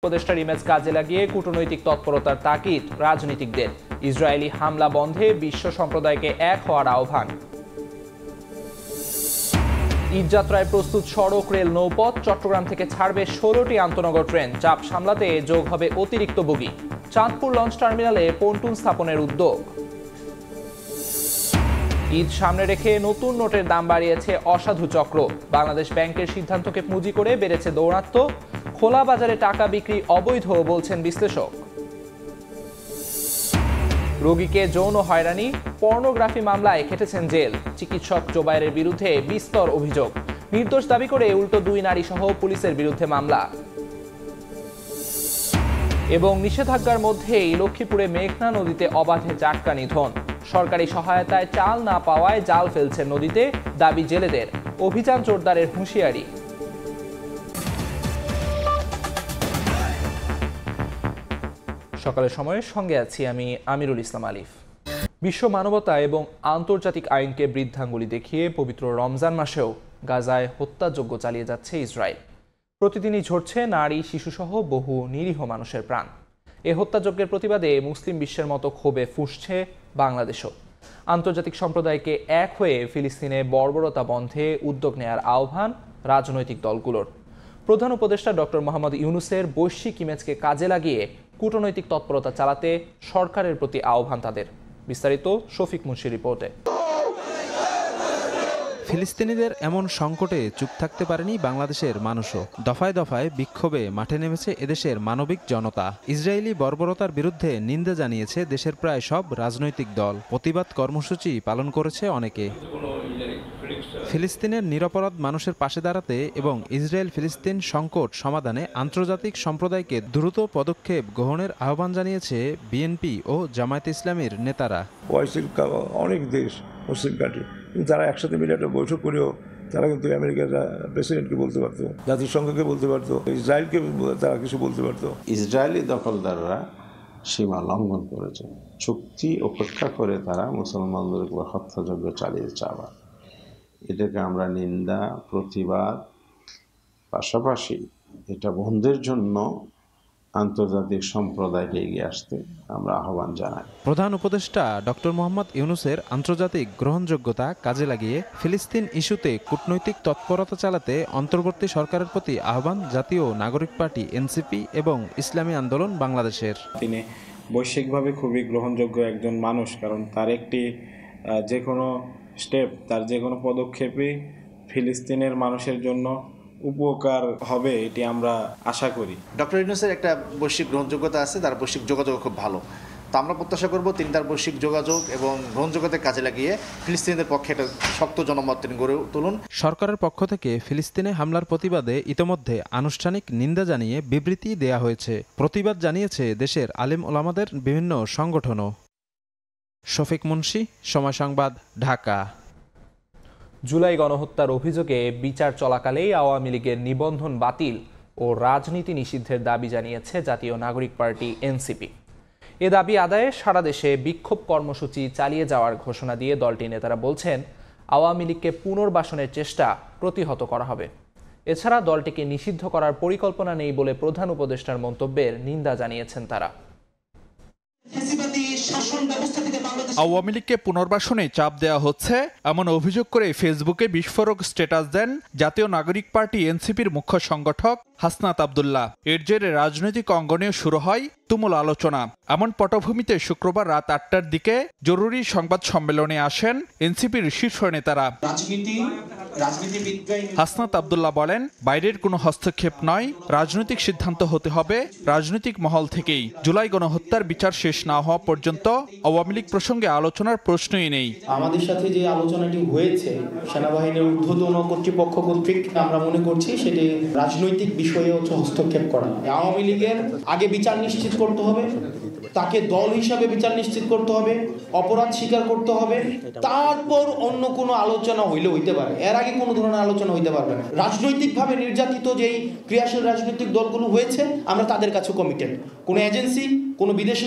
উপদেষ্টার ইমেজ কাজে লাগিয়ে কূটনৈতিক তৎপরতার তাগিদ রাজনীতিকদের। ইসরায়েলি হামলা বন্ধে বিশ্ব সম্প্রদায়কে এক হওয়ার আহ্বান। ঈদযাত্রায় প্রস্তুত সড়ক, রেল, নৌপথ। চট্টগ্রাম থেকে ছাড়বে 16টি আন্তনগর ট্রেন। চাপ সামলাতে যোগ হবে অতিরিক্ত বগি। চাঁদপুর লঞ্চ টার্মিনালে পন্টুন স্থাপনের উদ্যোগ। ঈদ সামনে রেখে নতুন নোটের দাম বাড়িয়েছে অসাধু চক্র। বাংলাদেশ ব্যাংকের সিদ্ধান্তকে পুঁজি করে বেড়েছে দৌরাত্ম্য। খোলা বাজারে টাকা বিক্রি অবৈধ বলছেন বিশ্লেষক। রোগীকে যৌন হয়রানি, পর্নোগ্রাফি মামলায় খেটেছেন জেল। চিকিৎসক জোবায়েরের বিরুদ্ধে বিস্তর অভিযোগ। নির্দোষ দাবি করে উল্টো 2 নারী সহ পুলিশের বিরুদ্ধে মামলা। এবং নিষেধাজ্ঞার মধ্যেই লক্ষ্মীপুরে মেঘনা নদীতে অবাধে জাটকা নিধন। সরকারি সহায়তায় চাল না পাওয়ায় জাল ফেলছে নদীতে, দাবি জেলেদের। অভিযান জোরদারের হুঁশিয়ারি। সকালের সময়ের সঙ্গে আছি আমি আমিরুল ইসলাম আলিফ। বিশ্ব মানবতা এবং আন্তর্জাতিক আইনকে বৃদ্ধাঙ্গুলি দেখিয়ে পবিত্র রমজান মাসেও গাজায় হত্যাযজ্ঞ চালিয়ে যাচ্ছে ইসরায়েল। প্রতিদিনই ঝরছে নারী, শিশুসহ বহু নিরীহ মানুষের প্রাণ। এ হত্যাযজ্ঞের প্রতিবাদে মুসলিম বিশ্বের মতো ক্ষোভে ফুঁসছে বাংলাদেশও। আন্তর্জাতিক সম্প্রদায়কে এক হয়ে ফিলিস্তিনে বর্বরতা বন্ধে উদ্যোগ নেয়ার আহ্বান রাজনৈতিক দলগুলোর। প্রধান উপদেষ্টা ডক্টর মোহাম্মদ ইউনূসের বৈশ্বিক ইমেজকে কাজে লাগিয়ে কূটনৈতিক তৎপরতা চালাতে সরকারের প্রতি আহ্বান তাদের। বিস্তারিত শফিক মুন্সির রিপোর্টে। ফিলিস্তিনিদের এমন সংকটে চুপ থাকতে পারেনি বাংলাদেশের মানুষও। দফায় দফায় বিক্ষোভে মাঠে নেমেছে এদেশের মানবিক জনতা। ইসরায়েলি বর্বরতার বিরুদ্ধে নিন্দা জানিয়েছে দেশের প্রায় সব রাজনৈতিক দল। প্রতিবাদ কর্মসূচি পালন করেছে অনেকে। ফিলিস্তিনের নিরপরাধ মানুষের পাশে দাঁড়াতে এবং ইসরায়েল ফিলিস্তিন সংকট সমাধানে আন্তর্জাতিক সম্প্রদায়কে দ্রুত পদক্ষেপ গ্রহণের আহ্বান জানিয়েছে বিএনপি ও জামায়াতে ইসলামীর নেতারা। অনেক দেশ, মুসলিম কান্ট্রি, কিন্তু তারা একসাথে মিলে একটা বৈঠক করেও তারা কিন্তু আমেরিকার প্রেসিডেন্টকে বলতে পারতো, জাতিসংঘকে বলতে পারতো, ইসরায়েলকে তারা কিছু বলতে পারতো। ইসরায়েলি দখলদাররা সীমা লঙ্ঘন করেছে। চুক্তি উপেক্ষা করে তারা মুসলমানদের উপর হত্যাযজ্ঞ চালিয়েছে। আবার এটাকে আমরা নিন্দা, প্রতিবাদ, পাশাপাশি এটা বন্ধের জন্য আন্তর্জাতিক সম্প্রদায়কে এগিয়ে আসতে আমরা আহ্বান জানাই। প্রধান উপদেষ্টা ডক্টর মোহাম্মদ ইউনূসের আন্তর্জাতিক গ্রহণযোগ্যতা কাজে লাগিয়ে ফিলিস্তিন ইস্যুতে কূটনৈতিক তৎপরতা চালাতে অন্তর্বর্তী সরকারের প্রতি আহ্বান জাতীয় নাগরিক পার্টি এনসিপি এবং ইসলামী আন্দোলন বাংলাদেশের। তিনি বৈশ্বিকভাবে খুবই গ্রহণযোগ্য একজন মানুষ, কারণ তার একটি যে কোনো স্টেপ, তার যে কোনো পদক্ষেপই ফিলিস্তিনের মানুষের জন্য উপকার হবে, এটি আমরা আশা করি। ডক্টর ইউনূসের একটা বৈশ্বিক গ্রহণযোগ্যতা আছে, তার বৈশ্বিক যোগাযোগ খুব ভালো। তো আমরা প্রত্যাশা করব তিনি তার বৈশ্বিক যোগাযোগ এবং গ্রহণযোগ্যতার কাজে লাগিয়ে ফিলিস্তিনিদের পক্ষে একটা শক্ত জনমত তিনি গড়ে তুলুন। সরকারের পক্ষ থেকে ফিলিস্তিনে হামলার প্রতিবাদে ইতোমধ্যে আনুষ্ঠানিক নিন্দা জানিয়ে বিবৃতি দেয়া হয়েছে। প্রতিবাদ জানিয়েছে দেশের আলেম ওলামাদের বিভিন্ন সংগঠনও। শফিক মুন্সি, সময় সংবাদ, ঢাকা। জুলাই গণহত্যার অভিযোগে বিচার চলাকালেই আওয়ামী লীগের নিবন্ধন বাতিল ও রাজনীতি নিষিদ্ধের দাবি জানিয়েছে জাতীয় নাগরিক পার্টি এনসিপি। এ দাবি আদায়ে সারা দেশে বিক্ষোভ কর্মসূচি চালিয়ে যাওয়ার ঘোষণা দিয়ে দলটির নেতারা বলছেন, আওয়ামী লীগকে পুনর্বাসনের চেষ্টা প্রতিহত করা হবে। এছাড়া দলটিকে নিষিদ্ধ করার পরিকল্পনা নেই বলে প্রধান উপদেষ্টার মন্তব্যের নিন্দা জানিয়েছেন তারা। আওয়ামী লীগকে পুনর্বাসনে চাপ দেওয়া হচ্ছে এমন অভিযোগ করে ফেসবুকে বিস্ফোরক স্ট্যাটাস দেন জাতীয় নাগরিক পার্টি এনসিপির মুখ্য সংগঠক হাসনাত আব্দুল্লাহ। এর জেরে রাজনৈতিক অঙ্গনেও শুরু হয় তুমুল আলোচনা। এমন পটভূমিতে শুক্রবার রাত 8টার দিকে জরুরি সংবাদ সম্মেলনে আসেন এনসিপির শীর্ষ নেতারা। হাসনাত আব্দুল্লাহ বলেন, বাইরের কোনো হস্তক্ষেপ নয়, রাজনৈতিক সিদ্ধান্ত হতে হবে রাজনৈতিক মহল থেকেই। জুলাই গণহত্যার বিচার শেষ না হওয়া পর্যন্ত আওয়ামী লীগ প্রসঙ্গে আলোচনার প্রশ্নই নেই। আমাদের সাথে যে আলোচনাটি হয়েছে সেনাবাহিনীর ঊর্ধ্বতন কর্তৃপক্ষ কর্তৃক, আমরা মনে করছি সেটি রাজনৈতিক বিষয়ে হস্তক্ষেপ করা। আওয়ামী লীগের আগে বিচার নিশ্চিত করতে হবে, তাকে দল হিসাবে বিচার নিশ্চিত করতে হবে, অপরাধ স্বীকার করতে হবে, তারপর অন্য কোনো আলোচনা হইতে পারে। এর আগে কোনো ধরনের আলোচনা হইতে পারবে না। রাজনৈতিকভাবে নির্যাতিত যেই ক্রিয়াশীল রাজনৈতিক দলগুলো হয়েছে, আমরা তাদের কাছে কমিটেড। কোনো এজেন্সি, কোনো বিদেশি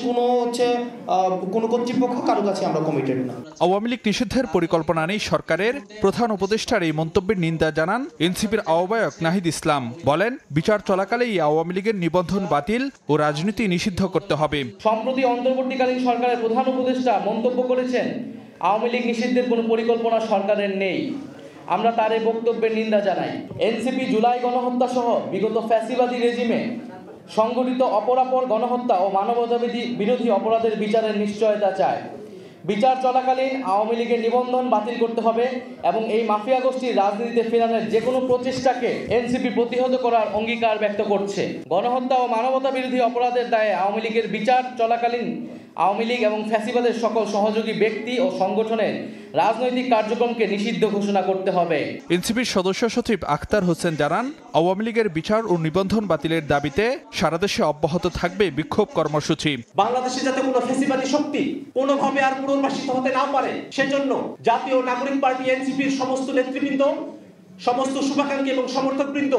কোনো কর্তৃপক্ষ কারো কাছে আমরা কমিটেড না। আওয়ামী লীগ নিষিদ্ধের পরিকল্পনা নেই সরকারের, প্রধান উপদেষ্টার এই মন্তব্যের নিন্দা জানান এনসিপির আহ্বায়ক নাহিদ ইসলাম। বলেন, বিচার চলাকালেই আওয়ামী লীগের নিবন্ধন বাতিল ও রাজনীতি নিষিদ্ধ করতে হবে। সম্প্রতি অন্তর্বর্তীকালীন সরকারের প্রধান উপদেষ্টা মন্তব্য করেছেন, আওয়ামী লীগ নিষিদ্ধের কোনো পরিকল্পনা সরকারের নেই। আমরা তার এই বক্তব্যের নিন্দা জানাই। এনসিপি জুলাই গণহত্যা সহ বিগত ফ্যাসিবাদী রেজিমে সংগঠিত অপরাপর গণহত্যা ও মানবতা বিরোধী অপরাধের বিচারের নিশ্চয়তা চায়। বিচার চলাকালীন আওয়ামী লীগের নিবন্ধন বাতিল করতে হবে এবং এই মাফিয়া গোষ্ঠীর রাজনীতিতে ফেরানোর যে কোনো প্রচেষ্টাকে এনসিপি প্রতিহত করার অঙ্গীকার ব্যক্ত করছে। গণহত্যা ও মানবতা বিরোধী অপরাধের দায়ে আওয়ামী লীগের বিচার চলাকালীন আওয়ামী লীগ এবং ফ্যাসিবাদের সকল সহযোগী ব্যক্তি ও সংগঠনের রাজনৈতিক কার্যক্রমকে নিষিদ্ধ ঘোষণা করতে হবে। এনসিপির সদস্য সচিব আখতার হোসেন জানান, আওয়ামী লীগের বিচার ও নিবন্ধন বাতিলের দাবিতে সারা দেশে অব্যাহত থাকবে বিক্ষোভ কর্মসূচি। বাংলাদেশে যাতে কোনো ফ্যাসিবাদী শক্তি কোনোভাবে আর পুনর্বাসিত হতে না পারে, সেজন্য জাতীয় নাগরিক পার্টি এনসিপির সমস্ত নেতৃবৃন্দ, সমস্ত শুভাকাঙ্ক্ষী এবং সমর্থকবৃন্দ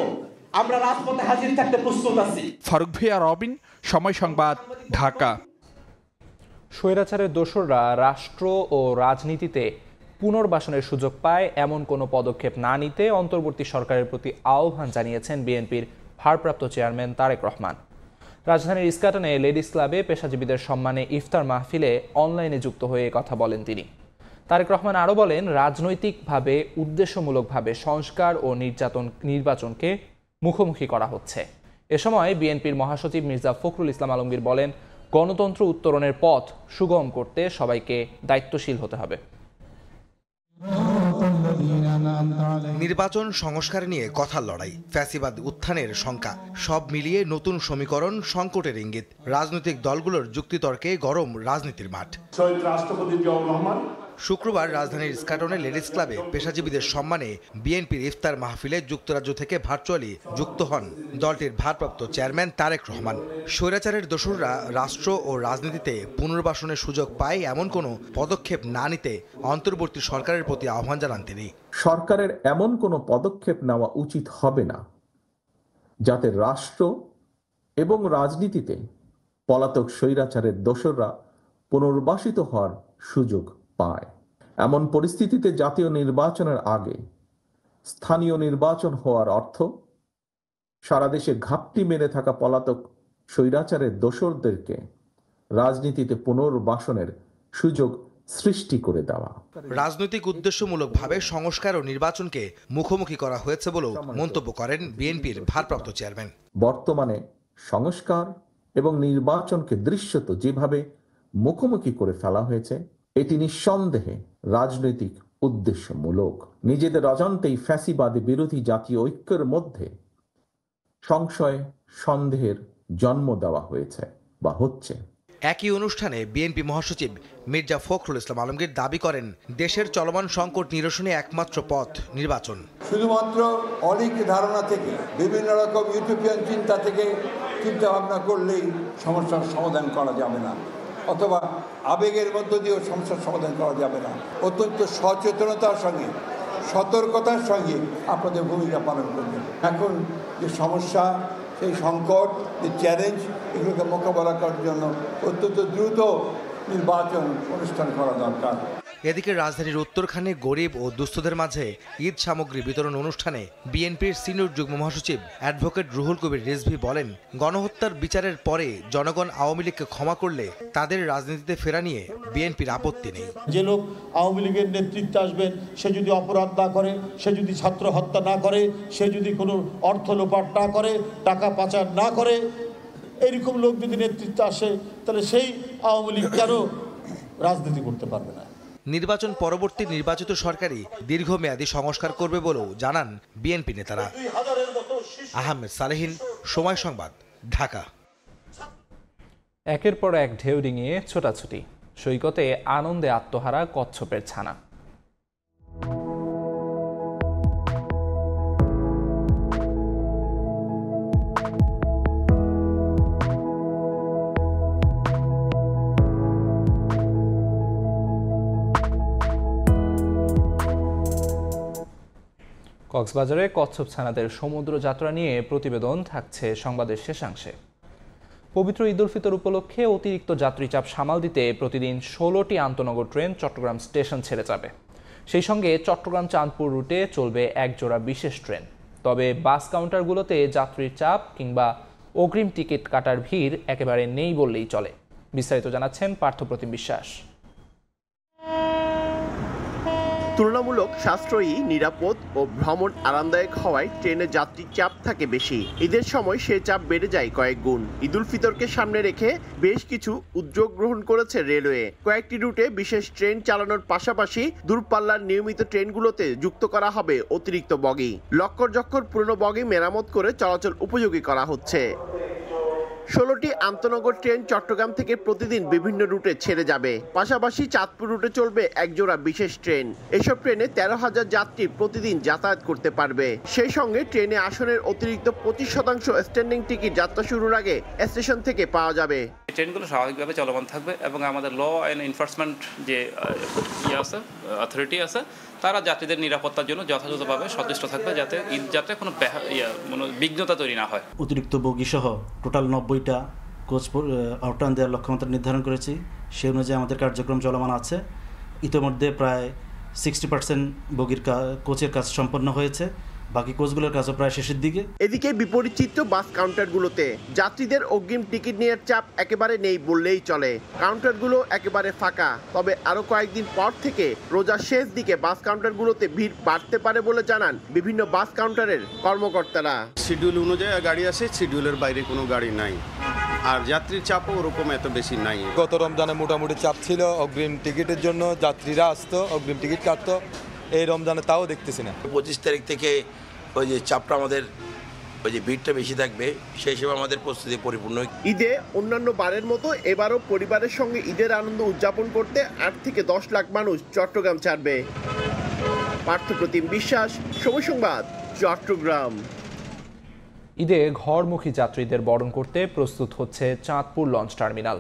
আমরা রাজপথে হাজির থাকতে প্রস্তুত আছি। ফারুক ভিয়া, রবিন, সময় সংবাদ, ঢাকা। স্বৈরাচারের দোসররা রাষ্ট্র ও রাজনীতিতে পুনর্বাসনের সুযোগ পায় এমন কোনো পদক্ষেপ না নিতে অন্তর্বর্তী সরকারের প্রতি আহ্বান জানিয়েছেন বিএনপির ভারপ্রাপ্ত চেয়ারম্যান তারেক রহমান। রাজধানীর ইস্কাটনে লেডিস ক্লাবে পেশাজীবীদের সম্মানে ইফতার মাহফিলে অনলাইনে যুক্ত হয়ে কথা বলেন তিনি। তারেক রহমান আরও বলেন, রাজনৈতিকভাবে উদ্দেশ্যমূলকভাবে সংস্কার ও নির্বাচনকে মুখোমুখি করা হচ্ছে। এ সময় বিএনপির মহাসচিব মির্জা ফখরুল ইসলাম আলমগীর বলেন, গণতন্ত্র উত্তরণের পথ সুগম করতে সবাইকে দায়িত্বশীল হতে হবে। নির্বাচন সংস্কার নিয়ে কথার লড়াই, ফ্যাসিবাদ উত্থানের শঙ্কা, সব মিলিয়ে নতুন সমীকরণ, সংকটের ইঙ্গিত। রাজনৈতিক দলগুলোর যুক্তিতর্কে গরম রাজনীতির মাঠ। রাষ্ট্রপতি জিয়াউর রহমান শুক্রবার রাজধানীর ইস্কাটনে লেডিস ক্লাবে পেশাজীবীদের সম্মানে বিএনপির ইফতার মাহফিলে যুক্তরাজ্য থেকে ভার্চুয়ালি যুক্ত হন দলটির ভারপ্রাপ্ত চেয়ারম্যান তারেক রহমান। স্বৈরাচারের দোসররা রাষ্ট্র ও রাজনীতিতে পুনর্বাসনের সুযোগ পায় এমন কোনো পদক্ষেপ না নিতে অন্তর্বর্তী সরকারের প্রতি আহ্বান জানান তিনি। সরকারের এমন কোনো পদক্ষেপ নেওয়া উচিত হবে না যাতে রাষ্ট্র এবং রাজনীতিতে পলাতক স্বৈরাচারের দোসররা পুনর্বাসিত হওয়ার সুযোগ পায়। এমন পরিস্থিতিতে জাতীয় নির্বাচনের আগে স্থানীয় নির্বাচন হওয়ার অর্থ সারা দেশে ঘাপটি মেরে থাকা পলাতক স্বৈরাচারের দোসরদেরকে রাজনীতিতে পুনর্বাসনের সুযোগ সৃষ্টি করে দেওয়া। রাজনৈতিক উদ্দেশ্যমূলকভাবে সংস্কার ও নির্বাচনকে মুখোমুখি করা হয়েছে বলেও মন্তব্য করেন বিএনপির ভারপ্রাপ্ত চেয়ারম্যান। বর্তমানে সংস্কার এবং নির্বাচনকে দৃশ্যত যেভাবে মুখোমুখি করে ফেলা হয়েছে, এটি নিঃসন্দেহে রাজনৈতিক উদ্দেশ্যমূলক। নিজেদের অজান্তেই ফ্যাসিবাদী বিরোধী জাতীয় ঐক্যের মধ্যে সংশয় সন্দেহের জন্ম দেওয়া হয়েছে বা হচ্ছে। একই অনুষ্ঠানে বিএনপি মহাসচিব মির্জা ফখরুল ইসলাম আলমগীর দাবি করেন, দেশের চলমান সংকট নিরসনে একমাত্র পথ নির্বাচন। শুধুমাত্র অনেক ধারণা থেকে, বিভিন্ন রকম ইউটোপিয়ান চিন্তা থেকে চিন্তা ভাবনা করলেই সমস্যার সমাধান করা যাবে না, অথবা আবেগের মধ্য দিয়েও সমস্যার সমাধান করা যাবে না। অত্যন্ত সচেতনতার সঙ্গে, সতর্কতার সঙ্গে আপনাদের ভূমিকা পালন করবেন। এখন যে সমস্যা, সেই সংকট, যে চ্যালেঞ্জ, এগুলোকে মোকাবেলা করার জন্য অত্যন্ত দ্রুত নির্বাচন অনুষ্ঠান করা দরকার। এদিকে রাজধানীর উত্তরখানে গরিব ও দুস্থদের মাঝে ঈদ সামগ্রী বিতরণ অনুষ্ঠানে বিএনপির সিনিয়র যুগ্ম মহাসচিব অ্যাডভোকেট রুহুল কবির রিজভী বলেন, গণহত্যার বিচারের পরে জনগণ আওয়ামী লীগকে ক্ষমা করলে তাদের রাজনীতিতে ফেরা নিয়ে বিএনপির আপত্তি নেই। যে লোক আওয়ামী লীগের নেতৃত্বে আসবেন, সে যদি অপরাধ না করে, সে যদি ছাত্র হত্যা না করে, সে যদি কোনো অর্থ লোপাট না করে, টাকা পাচার না করে, এইরকম লোক যদি নেতৃত্বে আসে, তাহলে সেই আওয়ামী লীগ কেন রাজনীতি করতে পারবে না? নির্বাচন পরবর্তী নির্বাচিত সরকারই দীর্ঘমেয়াদী সংস্কার করবে বলেও জানান বিএনপি নেতারা। আহমেদ সালেহিন, সময় সংবাদ, ঢাকা। একের পর এক ঢেউ ডিঙিয়ে ছোটাছুটি, সৈকতে আনন্দে আত্মহারা কচ্ছপের ছানা। কক্সবাজারে কচ্ছপ ছানাদের সমুদ্র যাত্রা নিয়ে প্রতিবেদন থাকছে সংবাদের শেষাংশে। পবিত্র ঈদ উল ফিতর উপলক্ষে অতিরিক্ত যাত্রী চাপ সামাল দিতে প্রতিদিন 16টি আন্তনগর ট্রেন চট্টগ্রাম স্টেশন ছেড়ে যাবে। সেই সঙ্গে চট্টগ্রাম চাঁদপুর রুটে চলবে এক জোড়া বিশেষ ট্রেন। তবে বাস কাউন্টারগুলোতে যাত্রীর চাপ কিংবা অগ্রিম টিকিট কাটার ভিড় একেবারে নেই বললেই চলে। বিস্তারিত জানাচ্ছেন পার্থপ্রতিম বিশ্বাস। তুলনামূলক সাশ্রয়ী, নিরাপদ ও ভ্রমণ আরামদায়ক হওয়ায় ট্রেনে যাত্রীর চাপ থাকে বেশি। ঈদের সময় সে চাপ বেড়ে যায় কয়েক গুণ। ঈদ উল ফিতরকে সামনে রেখে বেশ কিছু উদ্যোগ গ্রহণ করেছে রেলওয়ে। কয়েকটি রুটে বিশেষ ট্রেন চালানোর পাশাপাশি দূরপাল্লার নিয়মিত ট্রেনগুলোতে যুক্ত করা হবে অতিরিক্ত বগি। লক্কর জক্কর পুরনো বগি মেরামত করে চলাচল উপযোগী করা হচ্ছে। 16টি আন্তনগর ট্রেন চট্টগ্রাম থেকে প্রতিদিন বিভিন্ন রুটে ছেড়ে যাবে। পাশাপাশি চাঁদপুর রুটে চলবে একজোড়া বিশেষ ট্রেন। এসব ট্রেনে 13,000 যাত্রী প্রতিদিন যাতায়াত করতে পারবে। সেই সঙ্গে ট্রেনে আসনের অতিরিক্ত 25% স্ট্যান্ডিং টিকিট যাত্রা শুরুর আগে স্টেশন থেকে পাওয়া যাবে। ট্রেনগুলো স্বাভাবিকভাবে চলমান থাকবে এবং আমাদের ল অ্যান্ড এনফোর্সমেন্ট যে অথরিটি আছে তারা যাত্রীদের নিরাপত্তার জন্য যথাযথভাবে সচেষ্ট থাকবে, যাতে ঈদ যাত্রায় কোনো বিঘ্নতা তৈরি না হয়। অতিরিক্ত বগি সহ টোটাল 90টা কোচ আউটটার্ন দেওয়ার লক্ষ্যমাত্রা নির্ধারণ করেছি। সেই অনুযায়ী আমাদের কার্যক্রম চলমান আছে। ইতিমধ্যে প্রায় 60% বগির কোচের কাজ সম্পন্ন হয়েছে, বাকি কোচগুলোর কাজও প্রায় শেষের দিকে। এদিকে বিপরীত চিত্র বাস কাউন্টারগুলোতে। যাত্রীদের অগ্রিম টিকিট নেওয়ার চাপ একেবারে নেই বললেই চলে। কাউন্টারগুলো একেবারে ফাঁকা। তবে আরো কয়েকদিন পর থেকে রোজার শেষ দিকে বাস কাউন্টারগুলোতে ভিড় বাড়তে পারে বলে জানান বিভিন্ন বাস কাউন্টারের কর্মকর্তারা। শিডিউল অনুযায়ী গাড়ি আসে, শিডিউলের বাইরে কোনো গাড়ি নাই, আর যাত্রীর চাপও ওরকম এত বেশি নাই। গত রমজানে মোটামুটি চাপ ছিল অগ্রিম টিকিটের জন্য, যাত্রীরা আসতো অগ্রিম টিকিট কাটতো। এই রমজানে তাও দেখতেছি না। 25 তারিখ থেকে ওই যে চাপটা আমাদের ওই যে ভিড়টা বেশি থাকবে, সেই হিসেবে আমাদের প্রস্তুতি পরিপূর্ণ। ঈদে অন্যান্য বারের মতো এবারও পরিবারের সঙ্গে ঈদের আনন্দ উদযাপন করতে 8 থেকে 10 লাখ মানুষ চট্টগ্রাম ছাড়বে। পার্থপ্রতিম বিশ্বাস, সময় সংবাদ, চট্টগ্রাম। ঈদে ঘরমুখী যাত্রীদের বরণ করতে প্রস্তুত হচ্ছে চাঁদপুর লঞ্চ টার্মিনাল।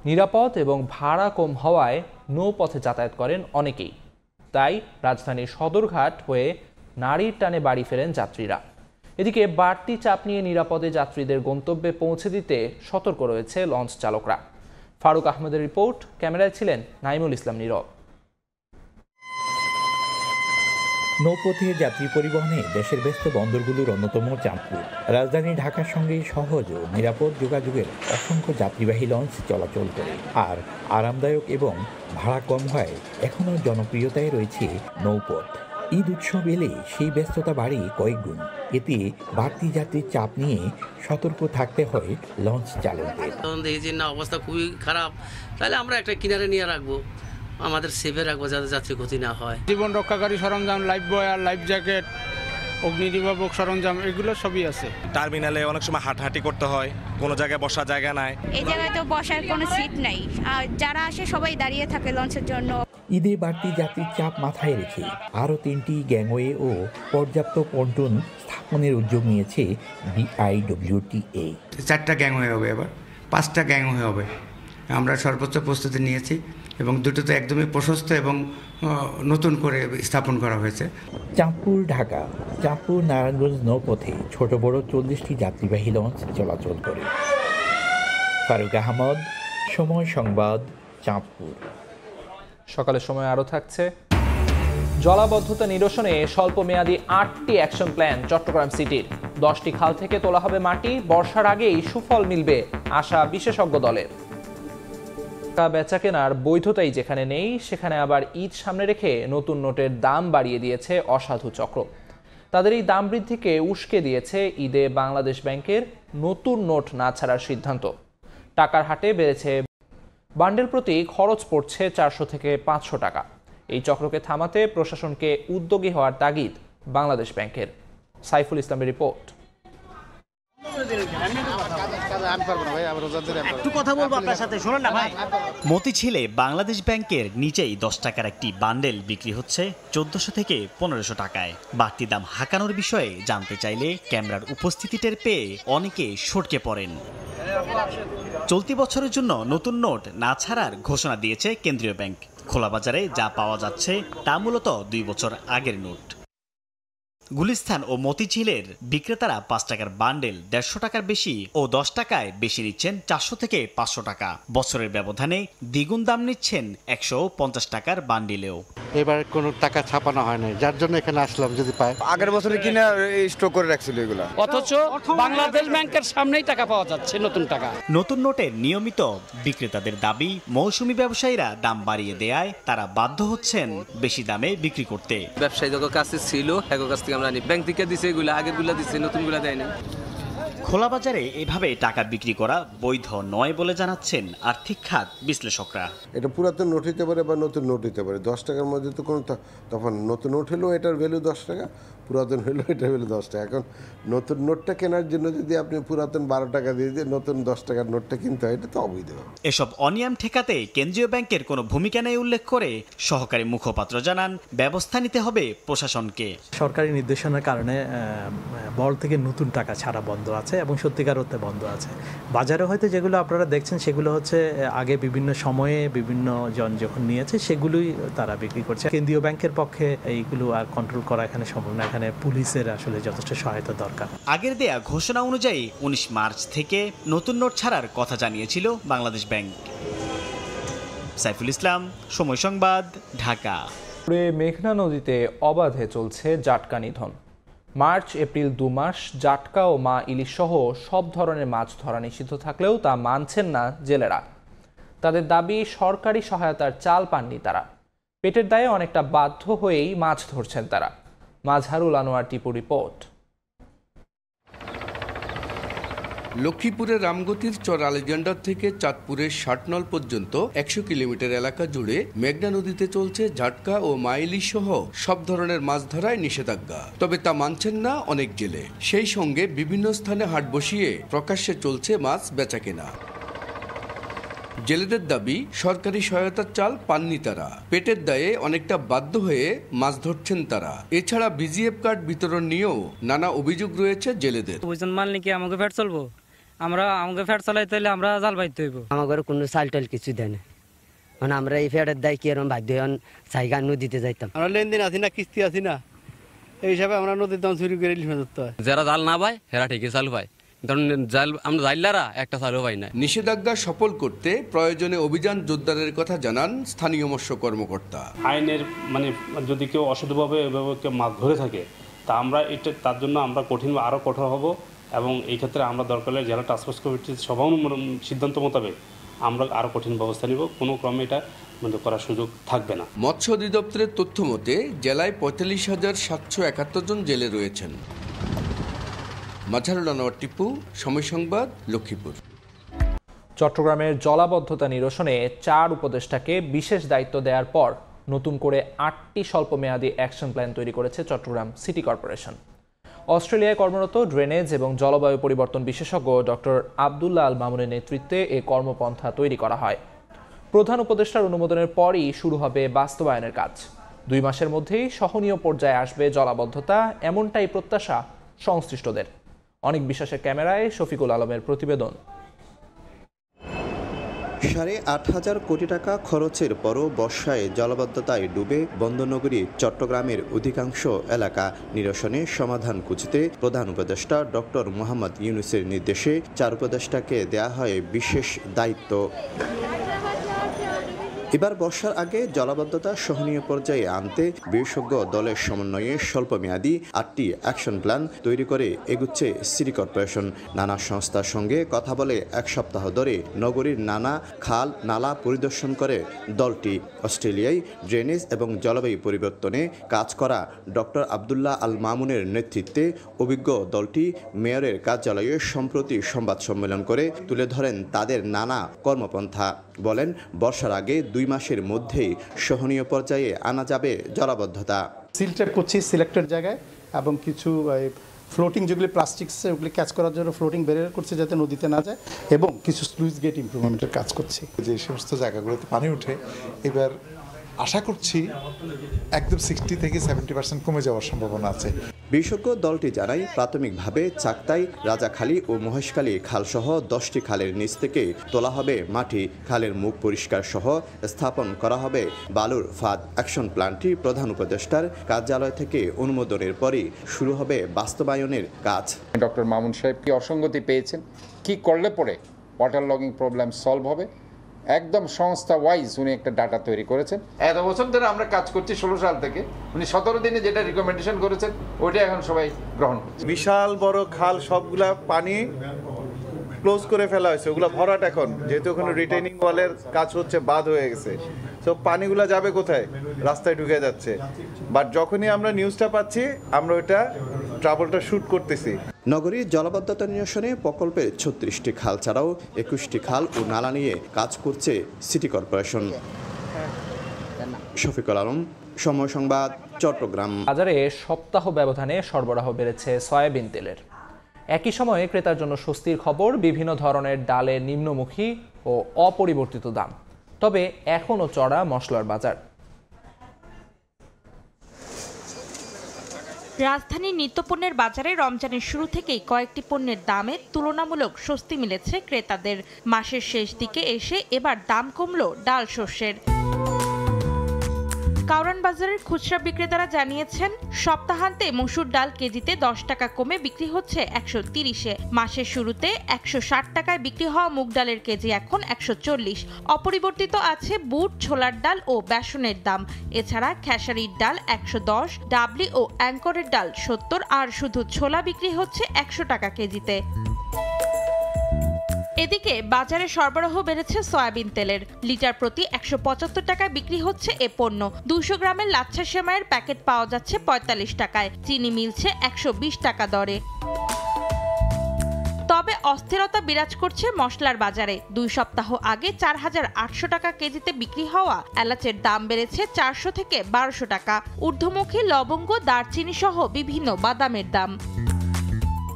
নিরাপদ এবং ভাড়া কম হওয়ায় নৌপথে যাতায়াত করেন অনেকেই। তাই রাজধানীর সদরঘাট হয়ে নারীর টানে বাড়ি ফেরেন যাত্রীরা। এদিকে বাড়তি চাপ নিয়ে নিরাপদে যাত্রীদের গন্তব্যে পৌঁছে দিতে সতর্ক রয়েছে লঞ্চ চালকরা। ফারুক আহমেদের রিপোর্ট, ক্যামেরায় ছিলেন নাইমুল ইসলাম নীরব। নৌপথে যাত্রী পরিবহনে দেশের ব্যস্ত বন্দরগুলোর অন্যতম চাঁদপুর। রাজধানী ঢাকার সঙ্গে সহজ ও নিরাপদ যোগাযোগের অসংখ্য যাত্রীবাহী লঞ্চ চলাচল করে। আর আরামদায়ক এবং ভাড়া কম হয় এখনও জনপ্রিয়তায় রয়েছে নৌপথ। ঈদ উৎসব এলে সেই ব্যস্ততা বাড়ে কয়েক গুণ। এতে বাড়তি যাত্রীর চাপ নিয়ে সতর্ক থাকতে হয় লঞ্চ চালকদের। দেখি যে না অবস্থা খুবই খারাপ, তাহলে আমরা একটা কিনারে নিয়ে রাখবো, আমাদের সেভে রাখবো যাতে যাত্রী ক্ষতি না হয়। জীবন রক্ষাকারী সরঞ্জাম, লাইফ বয় আর লাইফ জ্যাকেট, অগ্নি নির্বাপক সরঞ্জাম, এগুলো সবই আছে। টার্মিনালে অনেক সময় হাঁটাহাঁটি করতে হয়, কোনো জায়গায় বসার জায়গা নাই। এই জায়গায় তো বসার কোনো সিট নাই, আর যারা আসে সবাই দাঁড়িয়ে থাকে লঞ্চের জন্য। ঈদে বাড়তি যাত্রীর চাপ মাথায় রেখে আরও 3টি গ্যাংওয়ে ও পর্যাপ্ত পন্টুন স্থাপনের উদ্যোগ নিয়েছে BIWTA। 4টা গ্যাংওয়ে হবে, এবার 5টা গ্যাংওয়ে হবে। আমরা সর্বোচ্চ প্রস্তুতি নিয়েছি এবং দুটোতে একদমই প্রশস্ত এবং নতুন করে স্থাপন করা হয়েছে। চাঁদপুর ঢাকা, চাঁদপুর নারায়ণগঞ্জ নৌপথে ছোট বড় 40টি যাত্রীবাহী লঞ্চ চলাচল করে। ফারুক আহমদ, সময় সংবাদ, চাঁদপুর। সকালের সময় আরও থাকছে জলাবদ্ধতা নিরসনে স্বল্প মেয়াদী 8টি অ্যাকশন প্ল্যান চট্টগ্রাম সিটির। 10টি খাল থেকে তোলা হবে মাটি, বর্ষার আগেই সুফল মিলবে আশা বিশেষজ্ঞ দলের। বেচা কেনার বৈধতাই যেখানে নেই, সেখানে আবার ঈদ সামনে রেখে নতুন নোটের দাম বাড়িয়ে দিয়েছে অসাধু চক্র। তাদের এই দাম বৃদ্ধিকে উস্কে দিয়েছে ঈদে বাংলাদেশ ব্যাংকের নতুন নোট না ছাড়ার সিদ্ধান্ত। টাকার হাটে বেড়েছে বান্ডেল প্রতি খরচ পড়ছে 400 থেকে 500 টাকা। এই চক্রকে থামাতে প্রশাসনকে উদ্যোগী হওয়ার তাগিদ বাংলাদেশ ব্যাংকের। সাইফুল ইসলামের রিপোর্ট। মতিঝিলে বাংলাদেশ ব্যাংকের নিচেই 10 টাকার একটি বান্ডেল বিক্রি হচ্ছে 1400 থেকে 1500 টাকায়। বাড়তি দাম হাঁকানোর বিষয়ে জানতে চাইলে ক্যামেরার উপস্থিতি টের পেয়ে অনেকে সটকে পড়েন। চলতি বছরের জন্য নতুন নোট না ছাড়ার ঘোষণা দিয়েছে কেন্দ্রীয় ব্যাংক। খোলা বাজারে যা পাওয়া যাচ্ছে তা মূলত 2 বছর আগের নোট। গুলিস্তান ও মতিঝিলের বিক্রেতারা 5 টাকার বান্ডেল 150 টাকার বেশি ও 10 টাকায় বেশি নিচ্ছেন 400 থেকে 500 টাকা। বছরের ব্যবধানে দ্বিগুণ দাম নিচ্ছেন 150 টাকার বান্ডিলেও। এবার কোনো টাকা ছাপানো হয় না, যার জন্য এখানে আসলাম যদি পাই। আগের বছরে কিনে স্টক করে রাখছিল এগুলো, অথচ বাংলাদেশ ব্যাংকের সামনেই টাকা পাওয়া যাচ্ছে নতুন টাকা। নতুন নোটের নিয়মিত বিক্রেতাদের দাবি, মৌসুমী ব্যবসায়ীরা দাম বাড়িয়ে দেয়ায় তারা বাধ্য হচ্ছেন বেশি দামে বিক্রি করতে। ব্যবসায়ীদের কাছে ছিল এগো কাছ থেকে আমরা নিই, ব্যাংক থেকে দিছে এগুলো, আগেরগুলো দিচ্ছে, নতুনগুলো দেয় না। খোলা বাজারে এভাবে টাকা বিক্রি করা বৈধ নয় বলে জানাচ্ছেন আর্থিক খাত বিশ্লেষকরা। এটা পুরাতন নোট হতে পারে বা নতুন নোট হতে পারে, 10 টাকার মধ্যে তো কোনো তখন নতুন নোট হলেও এটার ভ্যালু 10 টাকা, পুরাতন হলেও এটার ভ্যালু 10 টাকা। এখন নতুন নোটটা কেনার জন্য যদি আপনি পুরাতন 12 টাকা দিয়ে নতুন 10 টাকার নোটটা কিনতে হয়, এটা তো অবৈধ। এসব অনিয়ম ঠেকাতে কেন্দ্রীয় ব্যাংকের কোনো ভূমিকা নেই উল্লেখ করে সহকারী মুখপাত্র জানান, ব্যবস্থা নিতে হবে প্রশাসনকে। সরকারি নির্দেশনার কারণে বল থেকে নতুন টাকা ছাড়া বন্ধ আছে এবং সত্যিকার অর্থে বন্ধ আছে। বাজারে হয়তো যেগুলো আপনারা দেখছেন সেগুলো হচ্ছে আগে বিভিন্ন সময়ে বিভিন্ন জন যখন নিয়েছে সেগুলোই তারা বিক্রি করছে। কেন্দ্রীয় ব্যাংকের পক্ষে এইগুলো আর কন্ট্রোল করা এখানে সম্ভব না, এখানে পুলিশের আসলে যথেষ্ট সহায়তা দরকার। আগের দেয়া ঘোষণা অনুযায়ী 19 মার্চ থেকে নতুন নোট ছাড়ার কথা জানিয়েছিল বাংলাদেশ ব্যাংক। সাইফুল ইসলাম, সময় সংবাদ, ঢাকা। মেঘনা নদীতে অবাধে চলছে জাটকা নিধন। মার্চ এপ্রিল 2 মাস জাটকা ও মা ইলিশ সহ সব ধরনের মাছ ধরা নিষিদ্ধ থাকলেও তা মানছেন না জেলেরা। তাদের দাবি, সরকারি সহায়তার চাল পাননি তারা। পেটের দায়ে অনেকটা বাধ্য হয়েই মাছ ধরছেন তারা। মাজহারুল আনোয়ার টিপু রিপোর্ট। লক্ষ্মীপুরের রামগতির চর আলেকজান্ডার থেকে চাঁদপুরের ষাটনল পর্যন্ত 100 কিলোমিটার এলাকা জুড়ে মেঘনা নদীতে চলছে ঝাটকা ও মাইলি সহ সব ধরনের মাছ ধরায় নিষেধাজ্ঞা। তবে তা মানছেন না অনেক জেলে। সেই সঙ্গে বিভিন্ন স্থানে হাট বসিয়ে প্রকাশ্যে চলছে মাছ বেচাকেনা। জেলেদের দাবি, সরকারি সহায়তার চাল পাননি তারা। পেটের দায়ে অনেকটা বাধ্য হয়ে মাছ ধরছেন তারা। এছাড়া বিজিএফ কার্ড বিতরণ নিয়েও নানা অভিযোগ রয়েছে জেলেদের। ওজন মানলে কি আমাকে ফ্যাট চলবো? আমাকে ফ্যাট চালাইতে হলে আমরা জাল বাইতে হইব। আমাদের কোনো চাল টাল কিছু দেয় না, মানে আমরা এই ফ্যাটের দায় কি এরকম বাধ্য হন জায়গা নদীতে যাইতাম। আমরা লেনদেন আছি না, কিস্তি আছি না, এই হিসাবে আমরা নদীর দাম চুরি করে ইলিশ মাছ ধরতে হয়। যারা জাল না পায় হেরা ঠিকই চাল পায়, আমরা জাইলারা একটা চালও পাই না। নিষেধাজ্ঞা সফল করতে প্রয়োজনে অভিযান জোরদারের কথা জানান স্থানীয় মৎস্য কর্মকর্তা। আইনের যদি কেউ অসাধুভাবে কেউ মাছ ধরে থাকে তা আমরা তার জন্য আমরা আরও কঠোর হব এবং এই ক্ষেত্রে আমরা দরকার হলে জেলা টাস্কফোর্স কমিটির সভা সিদ্ধান্ত মোতাবেক আমরা আরও কঠিন ব্যবস্থা নিব। কোনো ক্রমে এটা করার সুযোগ থাকবে না। মৎস্য অধিদপ্তরের তথ্য মতে জেলায় ৪৫,৭৭১ জন জেলে রয়েছেন। মাজহারুল আনোয়ার টিপু, সময় সংবাদ, লক্ষ্মীপুর। চট্টগ্রামের জলাবদ্ধতা নিরসনে 4 উপদেষ্টাকে বিশেষ দায়িত্ব দেওয়ার পর নতুন করে 8টি স্বল্পমেয়াদী অ্যাকশন প্ল্যান তৈরি করেছে চট্টগ্রাম সিটি কর্পোরেশন। অস্ট্রেলিয়ায় কর্মরত ড্রেনেজ এবং জলবায়ু পরিবর্তন বিশেষজ্ঞ ডক্টর আবদুল্লাহ আল মামুনের নেতৃত্বে এ কর্মপন্থা তৈরি করা হয়। প্রধান উপদেষ্টার অনুমোদনের পরই শুরু হবে বাস্তবায়নের কাজ। 2 মাসের মধ্যেই সহনীয় পর্যায়ে আসবে জলাবদ্ধতা, এমনটাই প্রত্যাশা সংশ্লিষ্টদের। অনেক বিশ্বাসের ক্যামেরায় শফিকুল আলমের প্রতিবেদন। 8,500 কোটি টাকা খরচের পরও বর্ষায় জলাবদ্ধতায় ডুবে বন্দরনগরী চট্টগ্রামের অধিকাংশ এলাকা নিরসনে সমাধান খুঁজতে প্রধান উপদেষ্টা ডক্টর মোহাম্মদ ইউনূসের নির্দেশে 4 উপদেষ্টাকে দেয়া হয় বিশেষ দায়িত্ব। এবার বর্ষার আগে জলাবদ্ধতা সহনীয় পর্যায়ে আনতে বিশেষজ্ঞ দলের সমন্বয়ে স্বল্পমেয়াদী 8টি অ্যাকশন প্ল্যান তৈরি করে এগুচ্ছে সিটি কর্পোরেশন। নানা সংস্থার সঙ্গে কথা বলে 1 সপ্তাহ ধরে নগরীর নানা খাল নালা পরিদর্শন করে দলটি। অস্ট্রেলিয়ায় ড্রেনেজ এবং জলবায়ু পরিবর্তনে কাজ করা ডক্টর আবদুল্লাহ আল মামুনের নেতৃত্বে অভিজ্ঞ দলটি মেয়রের কার্যালয়ে সম্প্রতি সংবাদ সম্মেলন করে তুলে ধরেন তাদের নানা কর্মপন্থা। বলেন, বর্ষার আগে 2 মাসের মধ্যেই সহনীয় পর্যায়ে আনা যাবে জলাবদ্ধতা। সিল ট্র্যাপ করছি সিলেক্টেড জায়গায় এবং কিছু ফ্লোটিং যেগুলি প্লাস্টিক্স ওগুলি ক্যাচ করার জন্য ফ্লোটিং ব্যারিয়ার করছে যাতে নদীতে না যায় এবং কিছু স্লুইস গেট ইমপ্রুভমেন্টের কাজ করছি। যে সমস্ত জায়গাগুলোতে পানি উঠে এবার আশা করছি একদম 60 থেকে 70% কমে যাওয়ার সম্ভাবনা আছে। বিশেষজ্ঞ দলটি জানায় প্রাথমিকভাবে চাকতাই, রাজাখালী ও মহেশখালী খালসহ 10টি খালের নিচ থেকে তোলা হবে মাটি। খালের মুখ পরিষ্কার সহ স্থাপন করা হবে বালুর ফাঁদ। অ্যাকশন প্ল্যানটি প্রধান উপদেষ্টার কার্যালয় থেকে অনুমোদনের পরই শুরু হবে বাস্তবায়নের কাজ। ডক্টর মামুন সাহেব কি অসঙ্গতি পেয়েছেন, কি করলে পরে ওয়াটার লগিং প্রবলেম সলভ হবে, একদম সংস্থা ওয়াইজ উনি একটা ডাটা তৈরি করেছেন। এত বছর ধরে আমরা কাজ করছি, 16 সাল থেকে উনি 17 দিনে যেটা রিকমেন্ডেশন করেছেন ওইটা এখন সবাই গ্রহণ করছে। বিশাল বড় খাল, সবগুলা পানি ক্লোজ করে ফেলা হয়েছে, ওগুলো ভরাট এখন, যেহেতু ওখানে রিটেনিং ওয়ালের কাজ হচ্ছে, বাদ হয়ে গেছে। তো পানিগুলা যাবে কোথায়? রাস্তায় ঢুকে যাচ্ছে। বাট যখনই আমরা নিউজটা পাচ্ছি আমরা ওইটা ট্রাবলটা শুট করতেছি। নগরীর জলাবদ্ধতা নিরসনে প্রকল্পে 36টি খাল ছাড়াও 21টি খাল ও নালা নিয়ে কাজ করছে সিটি কর্পোরেশন। শফিকুল আলম, সময় সংবাদ, চট্টগ্রাম। বাজারে সপ্তাহ ব্যবধানে সরবরাহ বেড়েছে সয়াবিন তেলের। একই সময়ে ক্রেতার জন্য স্বস্তির খবর, বিভিন্ন ধরনের ডালের নিম্নমুখী ও অপরিবর্তিত দাম। তবে এখনও চড়া মশলার বাজার। রাজধানীর নিত্যপণ্যের বাজারে রমজানের শুরু থেকেই কয়েকটি পণ্যের দামে তুলনামূলক স্বস্তি মিলেছে ক্রেতাদের। মাসের শেষ দিকে এসে এবার দাম কমল ডাল শস্যের। কারওয়ান বাজারের খুচরা বিক্রেতারা জানিয়েছেন, সপ্তাহান্তে মসুর ডাল কেজিতে 10 টাকা কমে বিক্রি হচ্ছে 130-এ। মাসের শুরুতে 160 টাকায় বিক্রি হওয়া মুগ ডালের কেজি এখন 140। অপরিবর্তিত আছে বুট, ছোলার ডাল ও বেসনের দাম। এছাড়া খেসারির ডাল 110, ডাবলি ও অ্যাঙ্করের ডাল 70, আর শুধু ছোলা বিক্রি হচ্ছে 100 টাকা কেজিতে। এদিকে বাজারে সরবরাহ বেড়েছে সয়াবিন তেলের। লিটার প্রতি 175 টাকায় বিক্রি হচ্ছে এ পণ্য। 200 গ্রামের লাচ্ছা সেমাইয়ের প্যাকেট পাওয়া যাচ্ছে 45 টাকায়। চিনি মিলছে 120 টাকা দরে। তবে অস্থিরতা বিরাজ করছে মশলার বাজারে। 2 সপ্তাহ আগে 4800 টাকা কেজিতে বিক্রি হওয়া এলাচের দাম বেড়েছে 400 থেকে 1200 টাকা। ঊর্ধ্বমুখী লবঙ্গ, দারচিনি সহ বিভিন্ন বাদামের দাম।